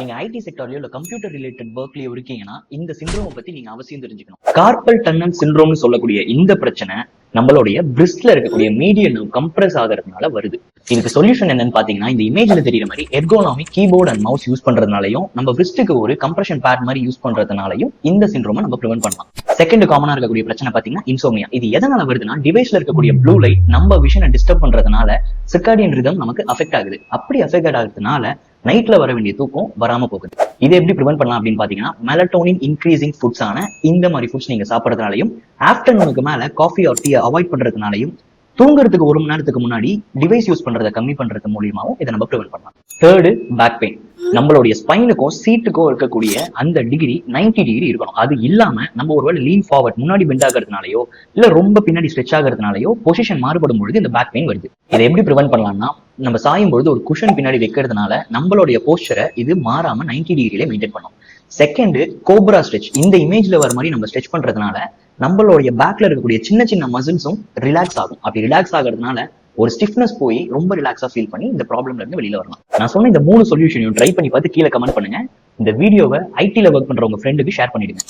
நீங்க ஐடி செக்டர்லயோ இல்ல computer related ஒர்க்லயோ இருக்கீங்கன்னா இந்த சிண்ட்ரோமை பத்தி நீங்க அவசியம் தெரிஞ்சுக்கணும். கார்பல் டன்னல் சிண்ட்ரோம்னு சொல்லக்கூடிய இந்த பிரச்சனை நம்மளுடைய பிரிஸ்ட்ல இருக்கக்கூடிய மீடியன் கம்ப்ரஸ் ஆகிறதுனால வருது. இதுக்கு சொல்யூஷன் என்னன்னு பாத்தீங்கன்னா, இந்த இமேஜ்ல தெரியுற மாதிரி எர்கோனாமி கீபோர்ட் அண்ட் மவுஸ் யூஸ் பண்றதுனாலையும் நம்ம பிரிஸ்டுக்கு ஒரு கம்ப்ரஷன் பேட் மாதிரி யூஸ் பண்றதுனாலையும் இந்த சிண்ட்ரோமை நம்ம ப்ரிவென்ட் பண்ணலாம். செகண்ட் காமனா இருக்கக்கூடிய பிரச்சனை பாத்தீங்கன்னா இன்சோமியா. இது எதனால வருதுன்னா, டிவைஸ்ல இருக்கக்கூடிய ப்ளூ லைட் நம்ம விஷனை டிஸ்டர்ப் பண்றதுனால சிர்காடியன் ரிதம் நமக்கு அஃபெக்ட் ஆகுது. அப்படி அஃபெக்ட் ஆகுறதுனால நைட்ல வர வேண்டிய தூக்கம் வராம போகுது. இதை எப்படி ப்ரிவென்ட் பண்ணலாம் அப்படின்னு பாத்தீங்கன்னா, மெலட்டோனின் இன்க்ரீசிங் ஃபுட்ஸான இந்த மாதிரி ஃபுட்ஸ் நீங்க சாப்பிடறதுனாலையும், ஆஃப்டர்நூனுக்கு மேல காஃபி ஆர் டீ அவாய்ட் பண்றதுனாலையும், தூங்குறதுக்கு 1 மணி நேரத்துக்கு முன்னாடி டிவைஸ் யூஸ் பண்றதை கம்மி பண்றது மூலியமாவும் இதை நம்ம ப்ரிவென்ட் பண்ணலாம். Third, back pain. நம்மளுடைய ஸ்பைனுக்கும் சீட்டுக்கும் இருக்கக்கூடிய அந்த டிகிரி 90 டிகிரி இருக்கணும். அது இல்லாம நம்ம ஒருவேளை லீன் ஃபார்வர்ட் முன்னாடி பெண்ட் ஆகிறதுனாலயோ இல்ல ரொம்ப பின்னாடி ஸ்ட்ரெச் ஆகிறதுனாலயோ பொசிஷன் மாறுபடும் பொழுது இந்த பேக் பெயின் வருது. இதை எப்படி ப்ரிவென்ட் பண்ணலாம்னா, நம்ம சாயும் பொழுது ஒரு குஷன் பின்னாடி வைக்கிறதுனால நம்மளுடைய போஸ்டரை இது மாறாம 90 டிகிரியிலே மெயின்டைன் பண்ணும். Second, cobra stretch. இந்த இமேஜ்ல வர மாதிரி நம்ம ஸ்ட்ரெச் பண்றதுனால நம்மளுடைய பேக்ல இருக்கக்கூடிய சின்ன சின்ன மசில்ஸும் ரிலாக்ஸ் ஆகும். அப்படி ரிலாக்ஸ் ஆகிறதுனால ஒரு ஸ்டிஃப்னஸ் போய் ரொம்ப ரிலாக்ஸா ஃபீல் பண்ணி இந்த ப்ராப்ளம்ல இருந்து வெளியில வரலாம். நான் சொன்ன இந்த 3 சொல்யூஷனையும் ட்ரை பண்ணி பார்த்து கீழே கமெண்ட் பண்ணுங்க. இந்த வீடியோவை ஐடில ஒர்க் பண்ற உங்க ஃப்ரெண்டுக்கு ஷேர் பண்ணிடுங்க.